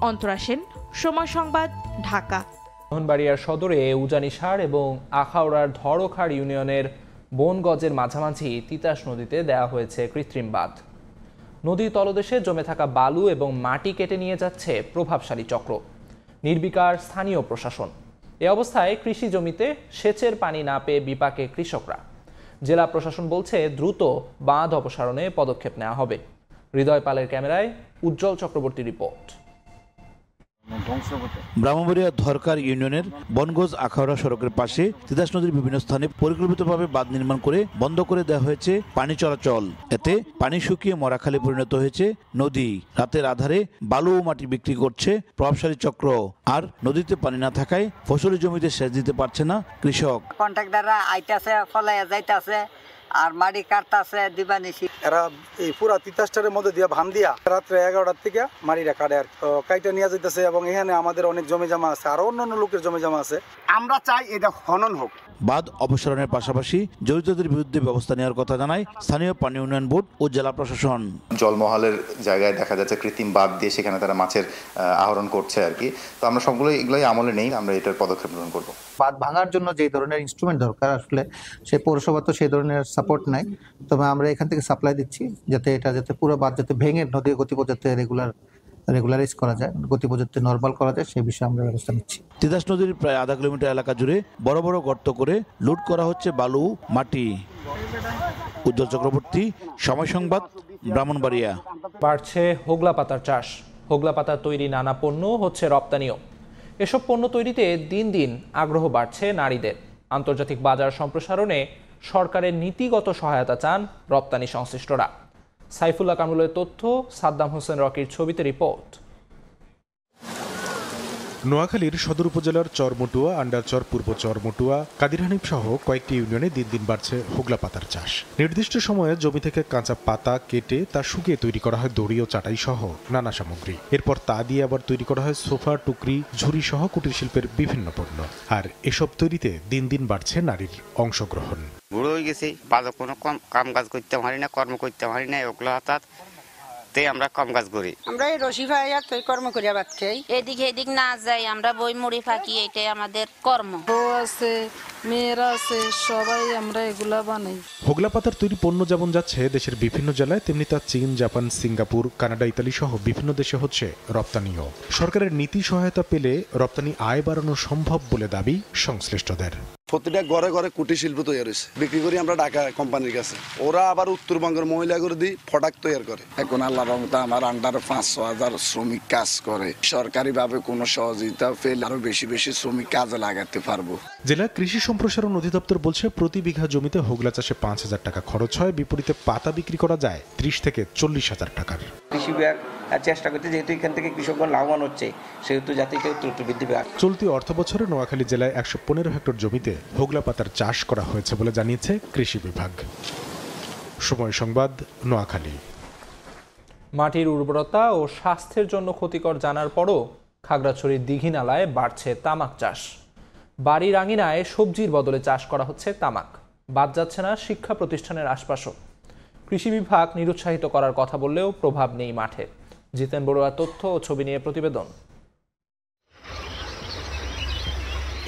অন্তরা সেন, সময় সংবাদ, ঢাকা। ব্রাহ্মণবাড়িয়ার সদরে উজানিসার এবং আখাউড়ার ধরখার ইউনিয়নের বনগজের মাঝামাঝি তিতাস নদীতে দেওয়া হয়েছে কৃত্রিম বাঁধ। নদীর তলদেশে জমে থাকা বালু এবং মাটি কেটে নিয়ে যাচ্ছে প্রভাবশালী চক্র। নির্বিকার স্থানীয় প্রশাসন। এ অবস্থায় কৃষি জমিতে সেচের পানি না পেয়ে বিপাকে কৃষকরা। জেলা প্রশাসন বলছে দ্রুত বাঁধ অপসারণে পদক্ষেপ নেওয়া হবে। হৃদয় পালের ক্যামেরায় উজ্জ্বল চক্রবর্তী রিপোর্ট। ব্রাহ্মণবাড়িয়া ধরকার ইউনিয়নের বনগজ আখাউড়া সড়কের পাশে তিতাস নদীর বিভিন্ন স্থানে পরিকল্পিতভাবে বাঁধ নির্মাণ করে বন্ধ করে দেওয়া হয়েছে পানি চলাচল। এতে পানি শুকিয়ে মরাখালে পরিণত হয়েছে নদী। রাতের আধারে বালু ও মাটি বিক্রি করছে প্রভাবশালী চক্র। আর নদীতে পানি না থাকায় ফসলি জমিতে সেচ দিতে পারছে না কৃষক। কন্ট্রাক্টররা আইতাছে, ফলাইয়া যাইতাছে, আর মাটি কাটতাছে দিবানিশি। এরা এই পুরা তিতাসটারের মধ্যে দিয়া ভান দিয়া রাত্রে 11টার থেকে মাটিটা কাটে আর কাইটা নিয়ে যাইতেছে। এবং এখানে আমাদের অনেক জমি জমা আছে, আর অন্যান্য লোকের জমি জমা আছে। আমরা চাই এটা খনন হোক। বাঁধ অপসারণের পাশাপাশি জড়িতদের বিরুদ্ধে ব্যবস্থা নেওয়ার কথা জানায় স্থানীয় পানি উন্নয়ন বোর্ড ও জেলা প্রশাসন। জলমহলের জায়গায় দেখা যাচ্ছে কৃত্রিম বাঁধ দিয়ে সেখানে তারা মাছের আহরণ করছে আর কি। তো আমরা এগুলোই আমলে নেই, আমরা এটার পদক্ষেপ গ্রহণ করবো। বাঁধ ভাঙার জন্য যে ধরনের ইনস্ট্রুমেন্ট দরকার, আসলে সেই পৌরসভা তো সেই ধরনের সাপোর্ট নাই। তবে আমরা এখান থেকে সাপ্লাই দিচ্ছি যাতে পুরো বাঁধ যাতে ভেঙে নদীর গতিপথ যাতে রেগুলারাইজ করা যায়, গতিপথ যাতে নর্মাল করা যায়, সেই বিষয়ে আমরা ব্যবস্থা নিচ্ছি। তিতাস নদীর প্রায় আধা কিলোমিটার এলাকা জুড়ে বড় বড় গর্ত করে লুট করা হচ্ছে বালু, মাটি। উজ্জ্বল চক্রবর্তী, সময় সংবাদ, ব্রাহ্মণবাড়িয়া। বাড়ছে হোগলা পাতার চাষ। হোগলা পাতার তৈরি নানা পণ্য হচ্ছে রপ্তানিও। এসব পণ্য তৈরিতে দিন দিন আগ্রহ বাড়ছে নারীদের। আন্তর্জাতিক বাজার সম্প্রসারণে সরকারের নীতিগত সহায়তা চান রপ্তানি সংশ্লিষ্টরা। সাইফুল্লাহ কামরুলের তথ্য, সাদ্দাম হোসেন রকির ছবিতে রিপোর্ট। নোয়াখালীর সদর উপজেলার চরমটুয়া, আন্ডারচর, পূর্ব চরমটুয়া, কাদিরহানিফ সহ কয়েকটি ইউনিয়নে দিন দিন বাড়ছে হোগলা পাতার চাষ। নির্দিষ্ট সময়ে জমি থেকে কাঁচা পাতা কেটে তা শুকিয়ে তৈরি করা হয় দড়ি ও চাটাই সহ নানা সামগ্রী। এরপর তা দিয়ে আবার তৈরি করা হয় সোফা, টুকরি, ঝুড়ি সহ কুটির শিল্পের বিভিন্ন পণ্য। আর এসব তৈরিতে দিন দিন বাড়ছে নারীর অংশগ্রহণ। বুড়ো হয়ে গেছি, বাজে কোনো কাম কাজ করতে পারি না, কর্ম করতে পারি না। ওগুলো হঠাৎ তে আমরা কম কাজ করি। আমরা এই রশি ভাইয়া তো কর্ম করিয়া ভাত খাই, এদিকে এদিক না যাই, আমরা বই মুড়ি ফাঁকি, এটাই আমাদের কর্ম। বউ আছে, মেয়েরা আছে, সবাই আমরা এগুলা বানাই। হোগলা পাতার তৈরি পণ্য যেমন যাচ্ছে দেশের বিভিন্ন জেলায়, তেমনি তা চীন, জাপান, সিঙ্গাপুর, কানাডা, ইতালি সহ বিভিন্ন দেশে হচ্ছে রপ্তানিও। সরকারের নীতি সহায়তা পেলে রপ্তানি আয় বাড়ানো সম্ভব বলে দাবি সংশ্লিষ্টদের। প্রতিটা ঘরে ঘরে কুটির শিল্প তৈরি হয়েছে, বিক্রি করি আমরা ঢাকা কোম্পানির কাছে, ওরা আবার উত্তরবঙ্গের মহিলা করে দিয়ে প্রোডাক্ট তৈরি করে। এখন আল্লাহ রহমতে আমার আন্ডারে 500,000 শ্রমিক কাজ করে। সরকারি ভাবে কোনো সহযোগিতা পেলে আরো বেশি বেশি শ্রমিক কাজে লাগাতে পারবো। জেলা কৃষি সম্প্রসারণ অধিদপ্তর বলছে প্রতি বিঘা জমিতে হোগলা চাষে 5,000 টাকা খরচ হয়, বিপরীতে পাতা বিক্রি করা যায় 30 থেকে 40,000 টাকার। কৃষি বিভাগ চেষ্টা করতে, যেহেতু এখান থেকে কৃষকগণ লাভবান হচ্ছে, সেহেতু যাতে কেউ ত্রুটি বৃদ্ধি পায়। চলতি অর্থ বছরে নোয়াখালী জেলায় 115 হেক্টর জমিতে হোগলা পাতার চাষ করা হয়েছে বলে জানিয়েছে কৃষি বিভাগ। সময় সংবাদ, নোয়াখালী। মাটির উর্বরতা ও স্বাস্থ্যের জন্য ক্ষতিকর জানার পরও খাগড়াছড়ির দীঘিনালায় বাড়ছে তামাক চাষ। বাড়ির আঙিনায় সবজির বদলে চাষ করা হচ্ছে তামাক। বাদ যাচ্ছে না শিক্ষা প্রতিষ্ঠানের আশপাশও। কৃষি বিভাগ নিরুৎসাহিত করার কথা বললেও প্রভাব নেই মাঠে। জিতেন বড়ুয়া তথ্য ও ছবি নিয়ে প্রতিবেদন।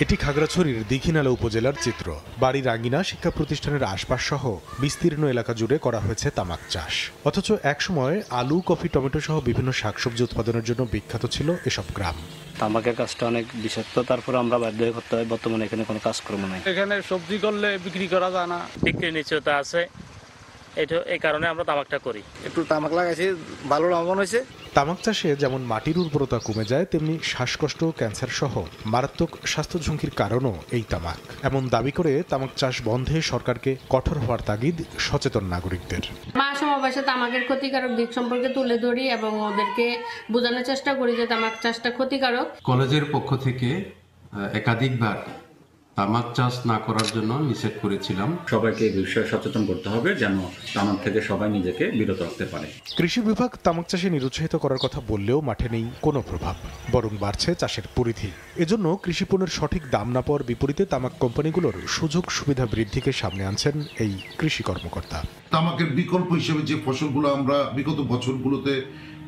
এটি খাগড়াছড়ির দীঘিনালা উপজেলার চিত্র। বাড়ির আঙিনা, শিক্ষা প্রতিষ্ঠানের আশপাশ সহ বিস্তীর্ণ এলাকা জুড়ে করা হয়েছে তামাক চাষ। অথচ একসময় আলু, কফি, টমেটো সহ বিভিন্ন শাকসবজি উৎপাদনের জন্য বিখ্যাত ছিল এসব গ্রাম। তামাকের কাজটা অনেক বিষাক্ত, তারপর আমরা বাধ্য হয়ে করতে হয়। বর্তমানে এখানে কোনো কাজকর্ম নাই। এখানে সবজি করলে বিক্রি করা যায় না, বিক্রি নিশ্চয়তা আছে, এই কারণে আমরা তামাকটা করি। একটু তামাক লাগাইছি, ভালো লাভবান হয়েছে। তামাক চাষে যেমন মাটির উর্বরতা কমে যায়, তেমনি শ্বাসকষ্ট, ক্যান্সার সহ মারাত্মক স্বাস্থ্য ঝুঁকির কারণও এই তামাক। এমন দাবি করে তামাক চাষ বন্ধে সরকারকে কঠোর হওয়ার তাগিদ সচেতন নাগরিকদের। সমাবেশে তামাকের ক্ষতিকারক দিক সম্পর্কে তুলে ধরি এবং ওদেরকে বোঝানোর চেষ্টা করি যে তামাক চাষটা ক্ষতিকারক। কলেজের পক্ষ থেকে একাধিকবার তামাক চাষ না করার জন্য নিষেধ করেছিলাম। সবাইকে এই বিষয়ে সচেতন করতে হবে যেন তামাক থেকে সবাই নিজেকে বিরত রাখতে পারে। কৃষি বিভাগ তামাক চাষে নিরুৎসাহিত করার কথা বললেও মাঠে নেই কোনো প্রভাব, বরং বাড়ছে চাষের পরিধি। এজন্য কৃষি পণ্যের সঠিক দাম না পাওয়ার বিপরীতে তামাক কোম্পানিগুলোর সুযোগ সুবিধা বৃদ্ধিকে সামনে আনছেন এই কৃষি কর্মকর্তা। তামাকের বিকল্প হিসেবে যে ফসলগুলো আমরা বিগত বছরগুলোতে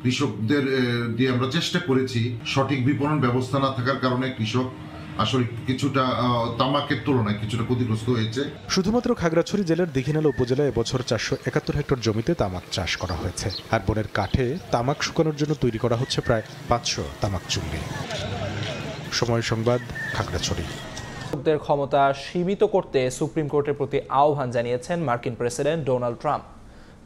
কৃষকদের দিয়ে আমরা চেষ্টা করেছি, সঠিক বিপণন ব্যবস্থা না থাকার কারণে কৃষক আসলে কিছুটা তামাকের তুলনায় কিছুটা ক্ষতিগ্রস্ত হয়েছে। শুধুমাত্র খাগড়াছড়ি জেলার দীঘিনালা উপজেলায় এবছর 471 হেক্টর জমিতে তামাক চাষ করা হয়েছে। আর বনের কাঠে তামাক শুকানোর জন্য তৈরি করা হচ্ছে প্রায় 500 তামাক চুল্লি। সময় সংবাদ, খাগড়াছড়ি। কৃষকদের ক্ষমতা সীমিত করতে সুপ্রিম কোর্টের প্রতি আহ্বান জানিয়েছেন মার্কিন প্রেসিডেন্ট ডোনাল্ড ট্রাম্প।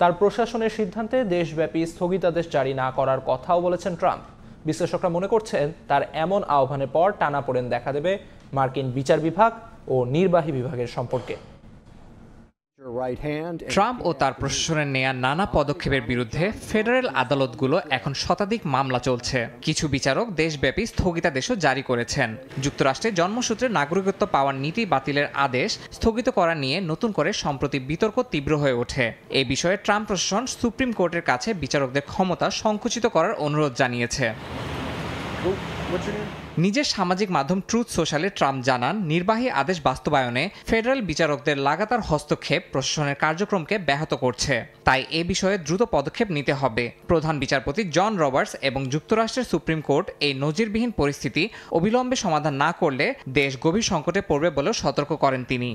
তার প্রশাসনের সিদ্ধান্তে দেশব্যাপী স্থগিতাদেশ জারি না করার কথাও বলেছেন ট্রাম্প। বিশ্লেষকরা মনে করছেন তার এমন আহ্বানের পর টানাপোড়েন দেখা দেবে মার্কিন বিচার বিভাগ ও নির্বাহী বিভাগের সম্পর্কে। ট্রাম্প ও তার প্রশাসনের নেয়া নানা পদক্ষেপের বিরুদ্ধে ফেডারেল আদালতগুলো এখন শতাধিক মামলা চলছে। কিছু বিচারক দেশব্যাপী স্থগিতাদেশও জারি করেছেন। যুক্তরাষ্ট্রে জন্মসূত্রে নাগরিকত্ব পাওয়ার নীতি বাতিলের আদেশ স্থগিত করা নিয়ে নতুন করে সম্প্রতি বিতর্ক তীব্র হয়ে ওঠে। এই বিষয়ে ট্রাম্প প্রশাসন সুপ্রিম কোর্টের কাছে বিচারকদের ক্ষমতা সংকুচিত করার অনুরোধ জানিয়েছে। নিজের সামাজিক মাধ্যম ট্রুথ সোশ্যালে ট্রাম্প জানান, নির্বাহী আদেশ বাস্তবায়নে ফেডারেল বিচারকদের লাগাতার হস্তক্ষেপ প্রশাসনের কার্যক্রমকে ব্যাহত করছে। তাই এ বিষয়ে দ্রুত পদক্ষেপ নিতে হবে। প্রধান বিচারপতি জন রবার্টস এবং যুক্তরাষ্ট্রের সুপ্রিম কোর্ট এই নজিরবিহীন পরিস্থিতি অবিলম্বে সমাধান না করলে দেশ গভীর সংকটে পড়বে বলেও সতর্ক করেন তিনি।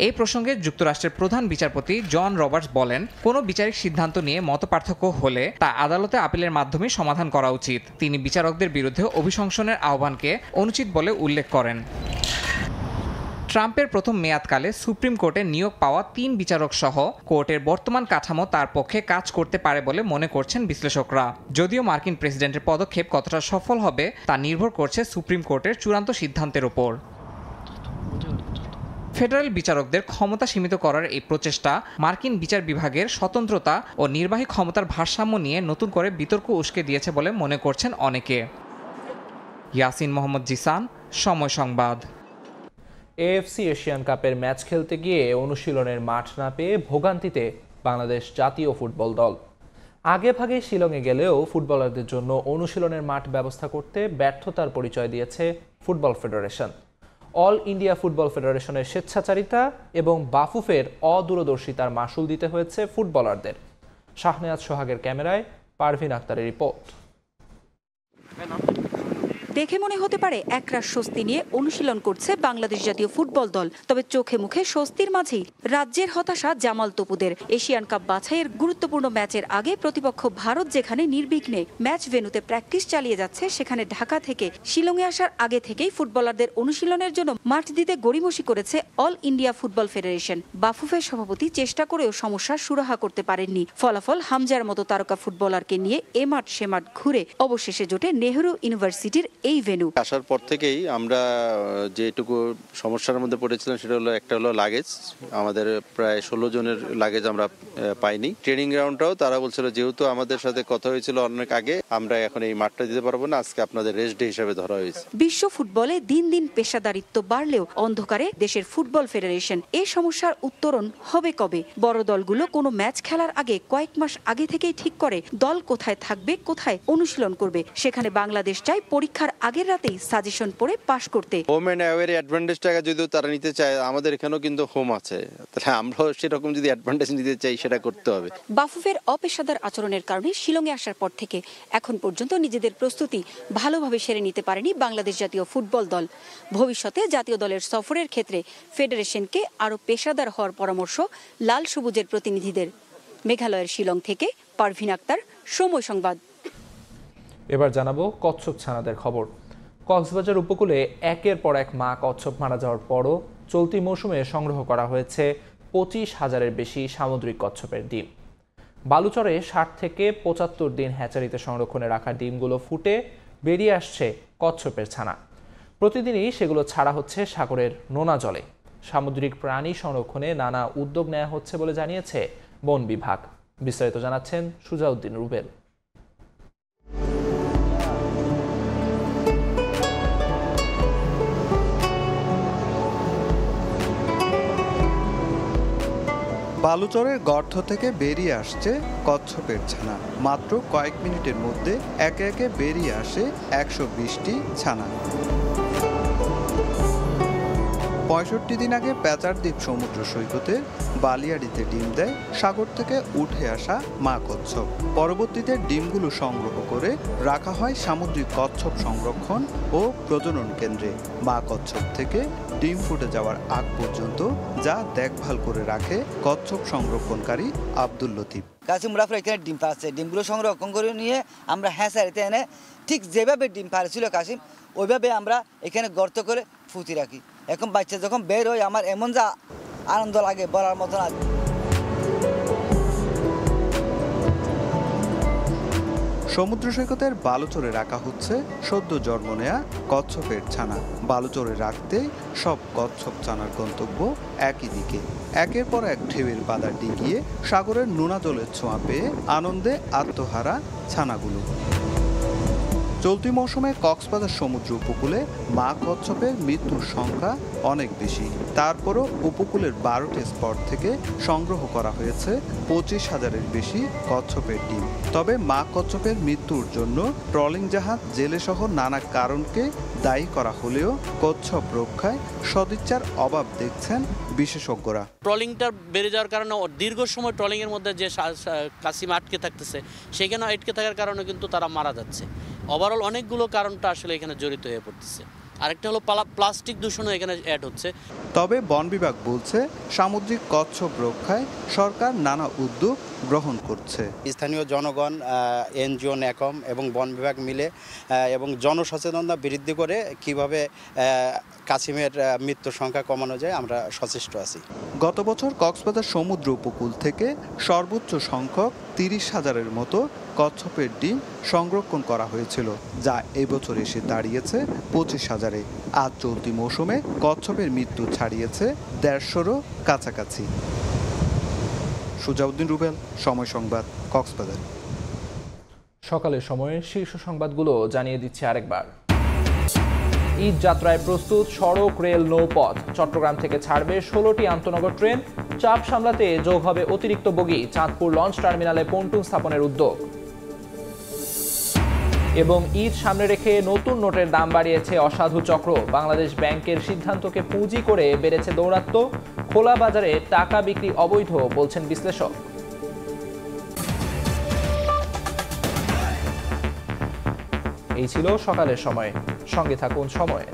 এই প্রসঙ্গে যুক্তরাষ্ট্রের প্রধান বিচারপতি জন রবার্টস বলেন, কোনো বিচারিক সিদ্ধান্ত নিয়ে মতপার্থক্য হলে তা আদালতে আপিলের মাধ্যমে সমাধান করা উচিত। তিনি বিচারকদের বিরুদ্ধে অভিশংসনের আহ্বানকে অনুচিত বলে উল্লেখ করেন। ট্রাম্পের প্রথম মেয়াদকালে সুপ্রিম কোর্টে নিয়োগ পাওয়া 3 বিচারক সহ কোর্টের বর্তমান কাঠামো তার পক্ষে কাজ করতে পারে বলে মনে করছেন বিশ্লেষকরা। যদিও মার্কিন প্রেসিডেন্টের পদক্ষেপ কতটা সফল হবে তা নির্ভর করছে সুপ্রিম কোর্টের চূড়ান্ত সিদ্ধান্তের উপর। ফেডারেল বিচারকদের ক্ষমতা সীমিত করার এই প্রচেষ্টা মার্কিন বিচার বিভাগের স্বতন্ত্রতা ও নির্বাহী ক্ষমতার ভারসাম্য নিয়ে নতুন করে বিতর্ক উস্কে দিয়েছে বলে মনে করছেন অনেকে। ইয়াসিন মোহাম্মদ জিসান, সময় সংবাদ। এএফসি এশিয়ান কাপের ম্যাচ খেলতে গিয়ে অনুশীলনের মাঠ না পেয়ে ভোগান্তিতে বাংলাদেশ জাতীয় ফুটবল দল। আগে ভাগে শিলংয়ে গেলেও ফুটবলারদের জন্য অনুশীলনের মাঠ ব্যবস্থা করতে ব্যর্থতার পরিচয় দিয়েছে football federation. All India football ফেডারেশনের স্বেচ্ছাচারিতা এবং বাফুফের অদূরদর্শিতার মাসুল দিতে হয়েছে ফুটবলারদের। শাহনেয়াজ সোহাগের ক্যামেরায় পারভিন আক্তারের রিপোর্ট। দেখে মনে হতে পারে একরাশ স্বস্তি নিয়ে অনুশীলন করছে বাংলাদেশ জাতীয় ফুটবল দল, তবে চোখে মুখে স্বস্তির মাঝেই রাজ্যের হতাশা জামাল তপুদের। এশিয়ান কাপ বাছাইয়ের গুরুত্বপূর্ণ ম্যাচের আগে প্রতিপক্ষ ভারত যেখানে নির্বিঘ্নে ম্যাচ ভেন্যুতে প্র্যাকটিস চালিয়ে যাচ্ছে, সেখানে ঢাকা থেকে শিলংয়ে আসার আগে থেকেই ফুটবলারদের অনুশীলনের জন্য মাঠ দিতে গড়িমসি করেছে অল ইন্ডিয়া ফুটবল ফেডারেশন। বাফুফের সভাপতি চেষ্টা করেও সমস্যার সুরাহা করতে পারেননি। ফলাফল হামজার মতো তারকা ফুটবলারকে নিয়ে এ মাঠ সে মাঠ ঘুরে অবশেষে জোটে নেহরু ইউনিভার্সিটির এই ভেন্যু। আসার পর থেকেই আমরা যেটুকু সমস্যার মধ্যে পড়েছিলাম সেটা হলো একটা হলো লাগেজ, আমাদের প্রায় 16 জনের লাগেজ আমরা পাইনি। ট্রেনিং গ্রাউন্ডটাও তারা বলছিল যেহেতু আমাদের সাথে কথা হয়েছিল অনেক আগে, আমরা এখন এই মাঠটা দিতে পারবো না, আজকে আপনাদের রেস্ট ডে হিসেবে ধরা হয়েছে। বিশ্ব ফুটবলে দিন দিন পেশাদারিত্ব বাড়লেও অন্ধকারে দেশের ফুটবল ফেডারেশন এই সমস্যার উত্তরণ হবে কবে? বড় দলগুলো কোনো ম্যাচ খেলার আগে কয়েক মাস আগে থেকেই ঠিক করে দল কোথায় থাকবে, কোথায় অনুশীলন করবে। সেখানে বাংলাদেশ চায় পরীক্ষার আগের রাতেই সাজেশন পড়ে পাস করতে। হোম এন্ড অ্যাওয়ের অ্যাডভান্টেজটাকে যদি তারা নিতে চায়, আমাদের এখানেও কিন্তু হোম আছে, তাহলে আমরাও সেরকম যদি অ্যাডভান্টেজ নিতে চাই সেটা করতে হবে। বাফুফের অপেশাদার আচরণের কারণে শিলংয়ে আসার পর থেকে এখন পর্যন্ত নিজেদের প্রস্তুতি ভালোভাবে সেরে নিতে পারেনি বাংলাদেশ জাতীয় ফুটবল দল। ভবিষ্যতে জাতীয় দলের সফরের ক্ষেত্রে ফেডারেশনকে আরও পেশাদার হওয়ার পরামর্শ লাল সবুজের প্রতিনিধিদের। মেঘালয়ের শিলং থেকে পারভিন আক্তার, সময় সংবাদ। এবার জানাবো কচ্ছপ ছানাদের খবর। কক্সবাজার উপকূলে একের পর এক মা কচ্ছপ মারা যাওয়ার পরও চলতি মৌসুমে সংগ্রহ করা হয়েছে 25,000-এর বেশি সামুদ্রিক কচ্ছপের ডিম। বালুচরে 60 থেকে 75 দিন হ্যাচারিতে সংরক্ষণে রাখা ডিমগুলো ফুটে বেরিয়ে আসছে কচ্ছপের ছানা। প্রতিদিনই সেগুলো ছাড়া হচ্ছে সাগরের নোনা জলে। সামুদ্রিক প্রাণী সংরক্ষণে নানা উদ্যোগ নেওয়া হচ্ছে বলে জানিয়েছে বন বিভাগ। বিস্তারিত জানাচ্ছেন সুজাউদ্দিন রুবেল। বালুচরের গর্ত থেকে বেরিয়ে আসছে কচ্ছপের ছানা। মাত্র কয়েক মিনিটের মধ্যে একে একে বেরিয়ে আসে 120টি ছানা। 65 দিন আগে পেচারদ্বীপ সমুদ্র সৈকতে বালিয়াড়িতে ডিম দেয় সাগর থেকে উঠে আসা মা কচ্ছপ। পরবর্তীতে ডিমগুলো সংগ্রহ করে রাখা হয় সামুদ্রিক কচ্ছপ সংরক্ষণ ও প্রজনন কেন্দ্রে। মা কচ্ছপ থেকে ডিম ফুটে যাওয়ার আগ পর্যন্ত যা দেখভাল করে রাখে কচ্ছপ সংরক্ষণকারী আব্দুল লতিফ। কাশিম মুরাফরা এখানে ডিম পাচ্ছে, ডিমগুলো সংরক্ষণ করে নিয়ে আমরা হ্যাঁচারিতে এনে ঠিক যেভাবে ডিম পাড়ছিল কাশিম, ওইভাবে আমরা এখানে গর্ত করে ফুটি রাখি। এখন বাচ্চা যখন বের হয় আমার এমন যা আনন্দ লাগে বলার মতো না। সমুদ্র সৈকতের বালুচরে রাখা হচ্ছে সদ্য জন্ম নেয়া কচ্ছপের ছানা। বালুচরে রাখতেই সব কচ্ছপ ছানার গন্তব্য একই দিকে। একের পর এক ঢেউয়ের বাধা ডিঙিয়ে সাগরের নোনা জলের ছোঁয়া পেয়ে আনন্দে আত্মহারা ছানাগুলো। চলতি মৌসুমে কক্সবাজার সমুদ্র উপকূলে মা কচ্ছপের মৃত্যুর সংখ্যা অনেক বেশি। তারপরও উপকূলের 12টি স্পট থেকে সংগ্রহ করা হয়েছে 25,000-এর বেশি কচ্ছপের ডিম। তবে মা কচ্ছপের মৃত্যুর জন্য ট্রলিং জাহাজ, জেলে সহ নানা কারণকে দায়ী করা হলেও কচ্ছপ রক্ষায় সদিচ্ছার অভাব দেখছেন বিশেষজ্ঞরা। ট্রলিংটা বেড়ে যাওয়ার কারণে দীর্ঘ সময় ট্রলিংয়ের মধ্যে যে কাসিম আটকে থাকতেছে, সেখানে আটকে থাকার কারণে কিন্তু তারা মারা যাচ্ছে। ওভারঅল অনেকগুলো কারণটা আসলে এখানে জড়িত হয়ে পড়তেছে। আরেকটা হলো প্লাস্টিক দূষণও এখানে অ্যাড হচ্ছে। তবে বন বিভাগ বলছে সামুদ্রিক কচ্ছপ রক্ষায় সরকার নানা উদ্যোগ গ্রহণ করছে। স্থানীয় জনগণ, এনজিও, ন্যাকম এবং বন বিভাগ মিলে এবং জনসচেতনতা বৃদ্ধি করে কিভাবে কাছিমের মৃত্যুর সংখ্যা কমানো যায় আমরা সচেষ্ট আছি। গত বছর কক্সবাজার সমুদ্র উপকূল থেকে সর্বোচ্চ সংখ্যক 30,000-এর মতো কচ্ছপের ডিম সংরক্ষণ করা হয়েছিল, যা এবছর এসে দাঁড়িয়েছে 25,000-এ। আজ চলতি মৌসুমে কচ্ছপের মৃত্যু ছাড়িয়েছে 150-রও কাছাকাছি। সুজাউদ্দিন রুবেল, সময় সংবাদ, কক্সবাজার। সকালের সময়ের শীর্ষ সংবাদগুলো জানিয়ে দিচ্ছে আরেকবার। ঈদ যাত্রায় প্রস্তুত সড়ক, রেল, নৌপথ। চট্টগ্রাম থেকে ছাড়বে 16টি আন্তনগর ট্রেন। চাপ সামলাতে যোগ হবে অতিরিক্ত বগি। চাঁদপুর লঞ্চ টার্মিনালে পন্টুন স্থাপনের উদ্যোগ। এবং ঈদ সামনে রেখে নতুন নোটের দাম বাড়িয়েছে অসাধু চক্র। বাংলাদেশ ব্যাংকের সিদ্ধান্তকে পুঁজি করে বেড়েছে দৌরাত্ম্য। খোলা বাজারে টাকা বিক্রি অবৈধ বলছেন বিশ্লেষক। এই ছিল সকালের সময়। সঙ্গে থাকুন সময়ে।